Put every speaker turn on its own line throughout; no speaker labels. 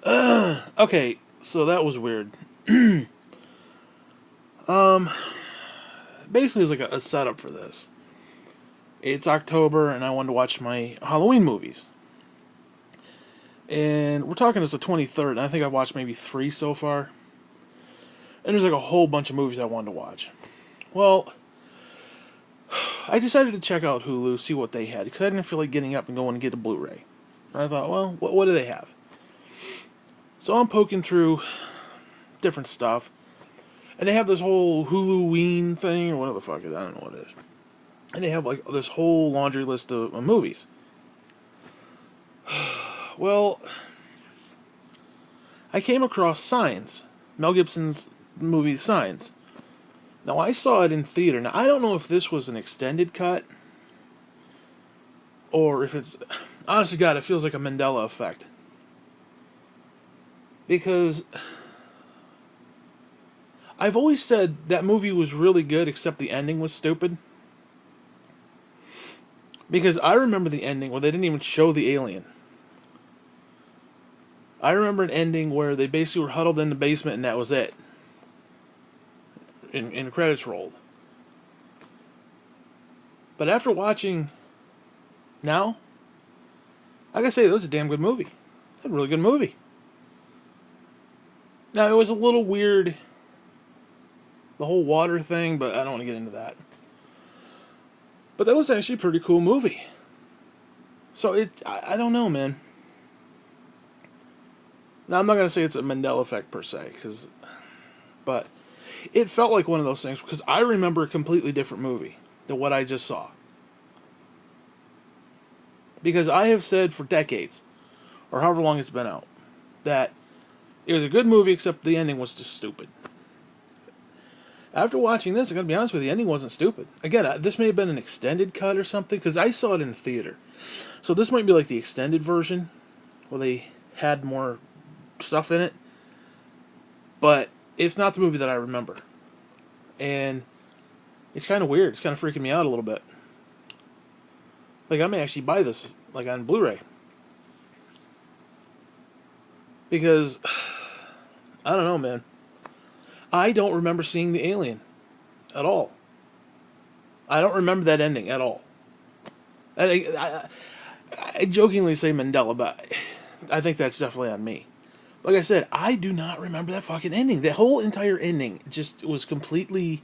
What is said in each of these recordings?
Okay, so that was weird. Um, Basically, it's like a setup for this. It's October, and I wanted to watch my Halloween movies. And we're talking it's the 23rd, and I think I've watched maybe three so far. And there's like a whole bunch of movies I wanted to watch. Well, I decided to check out Hulu, see what they had, because I didn't feel like getting up and going to get a Blu-ray. And I thought, well, what do they have? So I'm poking through different stuff, and they have this whole Huluween thing, or whatever the fuck it is. I don't know what it is. And they have like this whole laundry list of movies. Well, I came across Signs, Mel Gibson's movie Signs. Now I saw it in theater. Now I don't know if this was an extended cut or if it's, honestly, God, it feels like a Mandela effect because I've always said that movie was really good, except the ending was stupid. Because I remember the ending where they didn't even show the alien. I remember an ending where they basically were huddled in the basement and that was it. And the credits rolled. But after watching now, I gotta say, that was a damn good movie. It's a really good movie. Now, it was a little weird, the whole water thing, but I don't want to get into that. But that was actually a pretty cool movie. So I don't know, man. Now, I'm not going to say it's a Mandela effect per se, but it felt like one of those things, because I remember a completely different movie than what I just saw. Because I have said for decades, or however long it's been out, that it was a good movie, except the ending was just stupid. After watching this, I gotta be honest with you, the ending wasn't stupid. Again, this may have been an extended cut or something, because I saw it in theater. So this might be like the extended version, where they had more stuff in it. But it's not the movie that I remember. And it's kind of weird. It's kind of freaking me out a little bit. Like, I may actually buy this, like, on Blu-ray. Because, I don't know, man. I don't remember seeing the alien at all. I don't remember that ending at all. I jokingly say Mandela, but I think that's definitely on me. Like I said, I do not remember that fucking ending. The whole entire ending just was completely...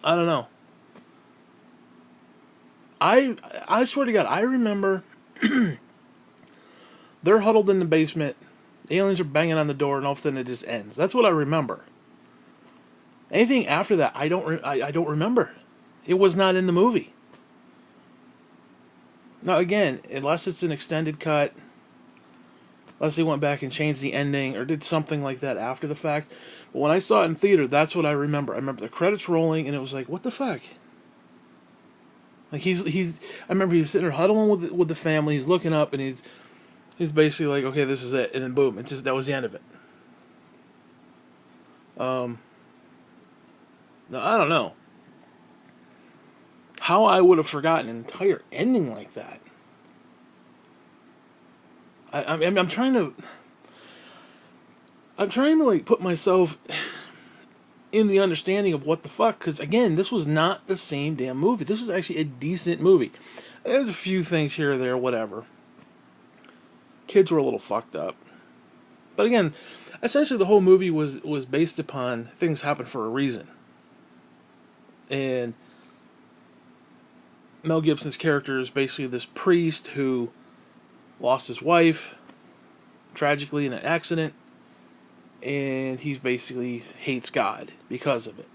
I don't know. I swear to God, I remember they're huddled in the basement, the aliens are banging on the door, and all of a sudden it just ends. That's what I remember. Anything after that, I don't remember. It was not in the movie. Now again, unless it's an extended cut, unless they went back and changed the ending or did something like that after the fact. But when I saw it in theater, that's what I remember. I remember the credits rolling, and it was like, what the fuck? Like he's. I remember he's sitting there huddling with the family. He's looking up, and he's basically like, okay, this is it, and then boom, that was the end of it. Now, I don't know how I would have forgotten an entire ending like that. I'm trying to. I'm trying to like put myself in the understanding of what the fuck, because again, this was not the same damn movie. This was actually a decent movie. There's a few things here or there, whatever. Kids were a little fucked up, but again, essentially the whole movie was based upon things happen for a reason. And Mel Gibson's character is basically this priest who lost his wife tragically in an accident, and he's basically hates God because of it.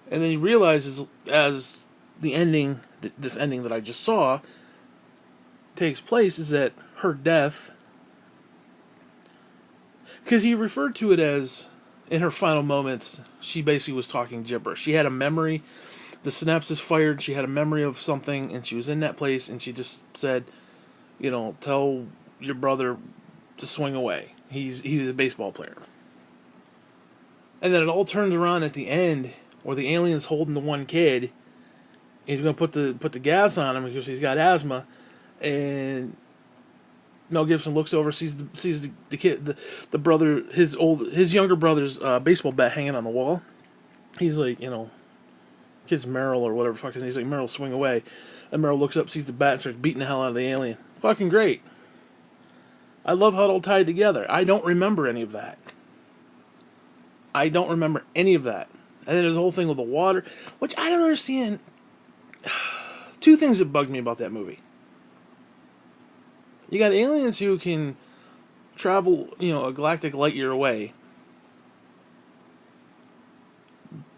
And then he realizes, as the ending, this ending that I just saw takes place, is that her death, because he referred to it as, in her final moments, she basically was talking gibberish. She had a memory, the synapses fired, she had a memory of something, and she was in that place, and she just said, tell your brother to swing away. He's a baseball player. And then it all turns around at the end, where the alien's holding the one kid. He's going to put the gas on him because he's got asthma, and Mel Gibson looks over, sees the kid, the brother, his younger brother's baseball bat hanging on the wall. He's like, kid's Meryl or whatever fucking. He's like, Meryl, swing away. And Meryl looks up, sees the bat, and starts beating the hell out of the alien. Fucking great. I love how it all tied together. I don't remember any of that. I don't remember any of that. And then there's the whole thing with the water, which I don't understand. Two things that bugged me about that movie. You got aliens who can travel, a galactic light year away,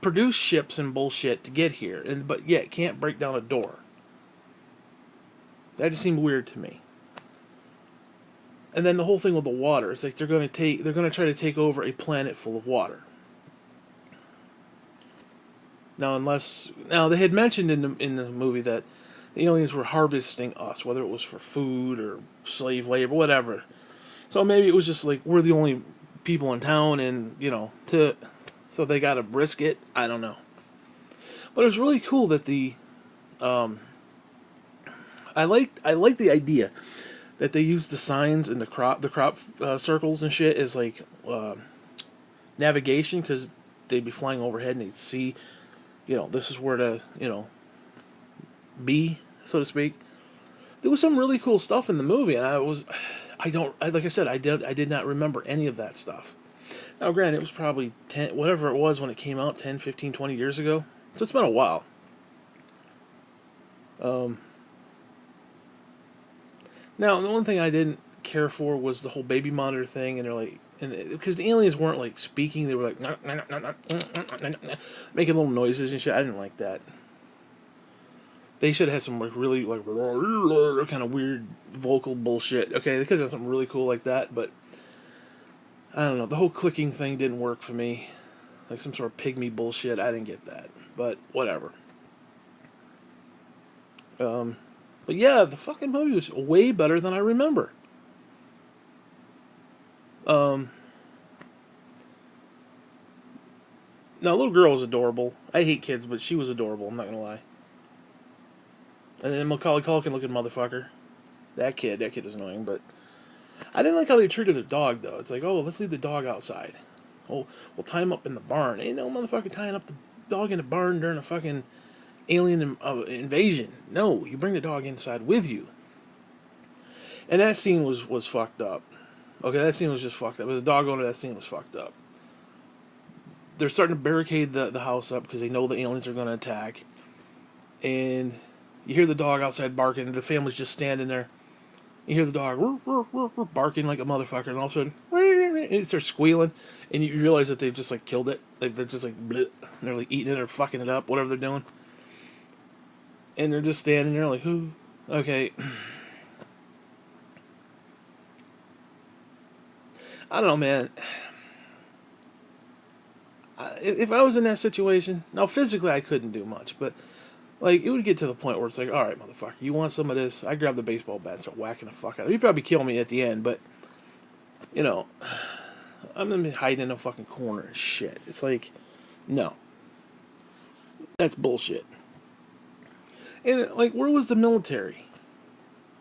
produce ships and bullshit to get here, but yet can't break down a door. That just seemed weird to me. And then the whole thing with the water, it's like they're going to try to take over a planet full of water. Now they had mentioned in the movie that the aliens were harvesting us, whether it was for food or slave labor, whatever. So maybe it was just like we're the only people in town, and so they got a brisket. I don't know, but it was really cool that I liked the idea that they used the signs and the crop circles and shit as like navigation, because they'd be flying overhead and they'd see, this is where to be, so to speak. There was some really cool stuff in the movie, and like I said, I did not remember any of that stuff. Now, granted, it was probably 10, whatever it was when it came out, 10, 15, 20 years ago. So it's been a while. Now, the one thing I didn't care for was the whole baby monitor thing, and they're like, because the aliens weren't like speaking, they were like making little noises and shit. I didn't like that. They should have had some like really like kind of weird vocal bullshit. Okay, they could have done something really cool like that, but I don't know. The whole clicking thing didn't work for me. Like some sort of pygmy bullshit. I didn't get that, but whatever. But yeah, the fucking movie was way better than I remember. Now, little girl was adorable. I hate kids, but she was adorable. I'm not gonna lie. And then Macaulay Culkin looking motherfucker. That kid is annoying, but I didn't like how they treated the dog, though. It's like, oh, let's leave the dog outside. Oh, we'll tie him up in the barn. Ain't no motherfucker tying up the dog in the barn during a fucking alien invasion. No, you bring the dog inside with you. And that scene was fucked up. Okay, that scene was just fucked up. The dog owner, that scene was fucked up. They're starting to barricade the house up because they know the aliens are going to attack. And you hear the dog outside barking. The family's just standing there. You hear the dog barking like a motherfucker, and all of a sudden, it starts squealing, and you realize that they've just like killed it. They're just like, bleh, and they're like eating it or fucking it up, whatever they're doing. And they're just standing there like, who? Okay. I don't know, man. If I was in that situation, now physically I couldn't do much, but like it would get to the point where it's like, all right, motherfucker, you want some of this? I grab the baseball bat and start whacking the fuck out of it. He'd probably kill me at the end, but I'm gonna be hiding in a fucking corner and shit. It's like, no, that's bullshit. And like, where was the military?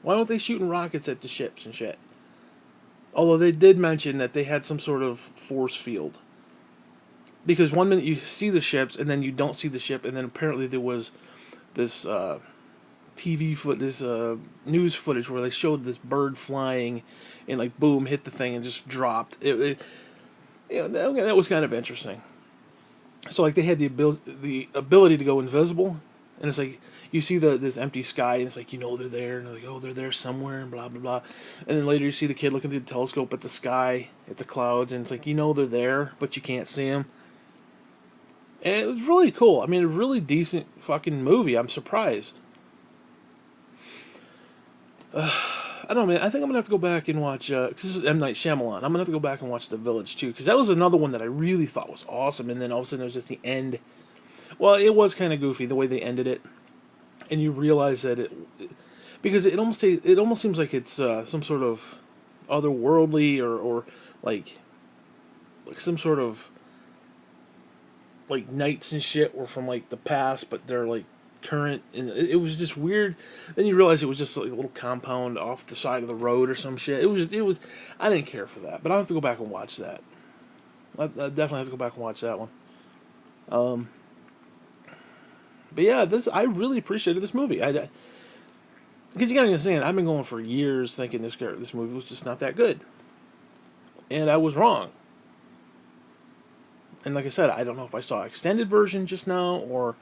Why don't they shooting rockets at the ships and shit? Although they did mention that they had some sort of force field. Because one minute you see the ships, and then you don't see the ship, and then apparently there was this news footage where they showed this bird flying, and like boom, hit the thing and just dropped. That was kind of interesting. So like they had the ability to go invisible, and it's like you see this empty sky, and it's like they're there, and they're like, oh, they're there somewhere, and blah blah blah. And then later you see the kid looking through the telescope at the sky, at the clouds, and it's like they're there, but you can't see them. And it was really cool. I mean, a really decent fucking movie. I'm surprised. I don't know, man. I think I'm gonna have to go back and watch. Cause this is M. Night Shyamalan. I'm gonna have to go back and watch The Village too, because that was another one that I really thought was awesome. And then all of a sudden, there's just the end. Well, it was kind of goofy the way they ended it, and you realize that because it almost seems like it's some sort of otherworldly or like some sort of like knights and shit were from like the past, but they're like current, and it was just weird. Then you realize it was just like a little compound off the side of the road or some shit. It was. I didn't care for that, but I'll have to go back and watch that. I definitely have to go back and watch that one. Um, but yeah, this I really appreciated this movie. Because you gotta understand, I've been going for years thinking this movie was just not that good, and I was wrong. And like I said, I don't know if I saw an extended version just now or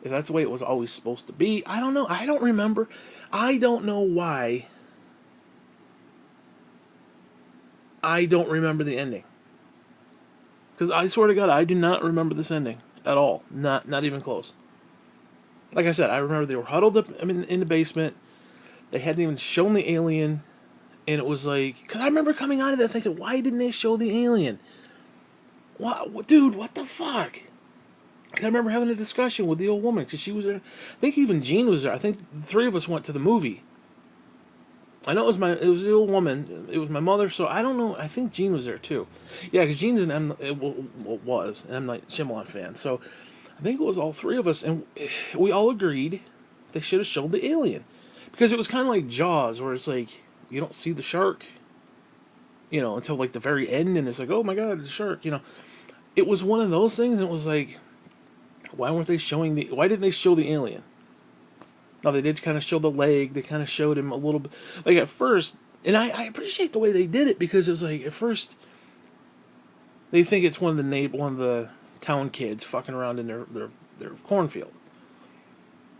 if that's the way it was always supposed to be. I don't know. I don't remember. I don't know why. I don't remember the ending. Because I swear to God, I do not remember this ending at all. Not even close. Like I said, I remember they were huddled up in the basement. They hadn't even shown the alien. And it was like... Because I remember coming out of that thinking, why didn't they show the alien? What, dude, what the fuck? I remember having a discussion with the old woman because she was there. I think even Jean was there. I think the three of us went to the movie. I know it was the old woman. It was my mother. So I don't know. I think Jean was there too. Yeah, because Jean's was an M Night Shyamalan fan. So I think it was all three of us, and we all agreed they should have shown the alien because it was kind of like Jaws, where it's like you don't see the shark, until like the very end, and it's like, oh my god, it's a shark. It was one of those things. And it was like, why didn't they show the alien? Now, they did kind of show the leg. They kind of showed him a little bit. Like, at first, and I appreciate the way they did it, because it was like, at first, they think it's one of the town kids fucking around in their cornfield.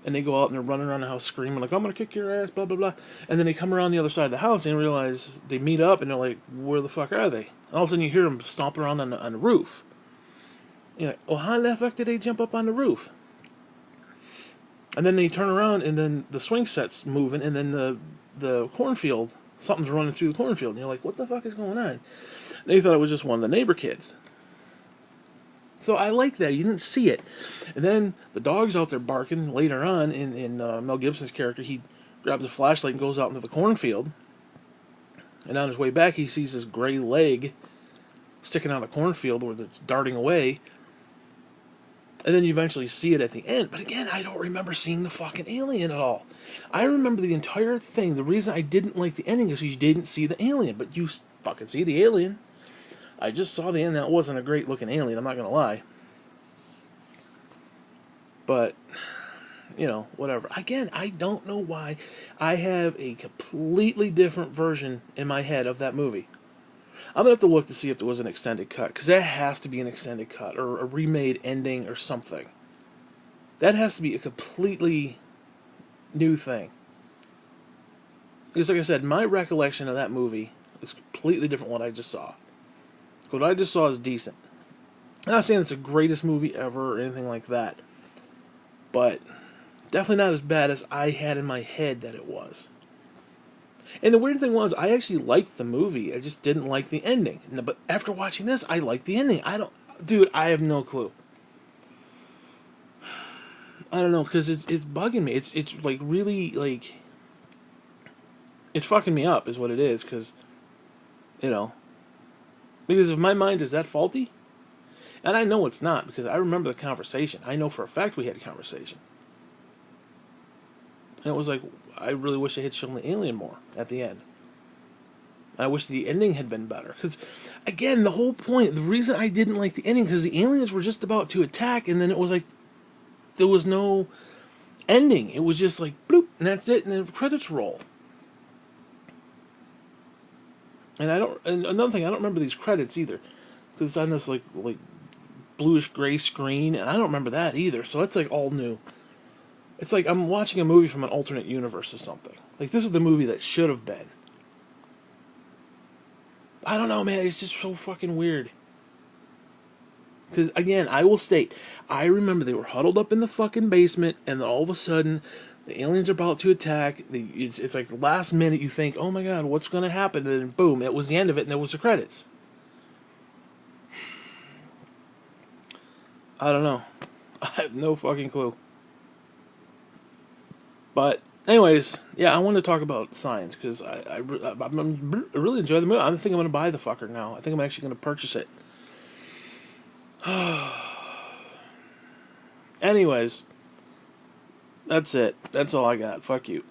And they go out and they're running around the house screaming, like, I'm going to kick your ass, blah, blah, blah. And then they come around the other side of the house and realize they meet up and they're like, where the fuck are they? And all of a sudden you hear them stomping around on the roof. You're like, well, how the fuck did they jump up on the roof? And then they turn around, and then the swing set's moving, and then the cornfield, something's running through the cornfield. And you're like, what the fuck is going on? And they thought it was just one of the neighbor kids. So I like that. You didn't see it. And then the dog's out there barking later on in Mel Gibson's character. He grabs a flashlight and goes out into the cornfield. And on his way back, he sees this gray leg sticking out of the cornfield where it's darting away. And then you eventually see it at the end. But again, I don't remember seeing the fucking alien at all. I remember the entire thing. The reason I didn't like the ending is you didn't see the alien. But you fucking see the alien. I just saw the end. That wasn't a great looking alien, I'm not going to lie. But, whatever. Again, I don't know why. I have a completely different version in my head of that movie. I'm going to have to look to see if there was an extended cut, because that has to be an extended cut, or a remade ending, or something. That has to be a completely new thing. Because like I said, my recollection of that movie is completely different from what I just saw. What I just saw is decent. I'm not saying it's the greatest movie ever, or anything like that. But definitely not as bad as I had in my head that it was. And the weird thing was, I actually liked the movie. I just didn't like the ending. But after watching this, I like the ending. Dude, I have no clue. I don't know, because it's bugging me. It's like really, like, it's fucking me up, is what it is, because, because if my mind is that faulty, and I know it's not, because I remember the conversation. I know for a fact we had a conversation. And it was like, I really wish they had shown the alien more at the end. I wish the ending had been better. Because, again, the whole point, the reason I didn't like the ending, because the aliens were just about to attack, and then it was like, there was no ending. It was just like, bloop, and that's it, and then the credits roll. And another thing, I don't remember these credits either. Because it's on this, like bluish gray screen, and I don't remember that either. So that's, like, all new. It's like I'm watching a movie from an alternate universe or something. Like, this is the movie that should have been. I don't know, man. It's just so fucking weird. Because, again, I will state, I remember they were huddled up in the fucking basement, and then all of a sudden, the aliens are about to attack. It's like the last minute you think, oh my god, what's going to happen? And then, boom, it was the end of it, and there was the credits. I don't know. I have no fucking clue. But, anyways, yeah, I want to talk about Signs, because I really enjoy the movie. I think I'm going to buy the fucker now. I think I'm actually going to purchase it. Anyways, That's it. That's all I got. Fuck you.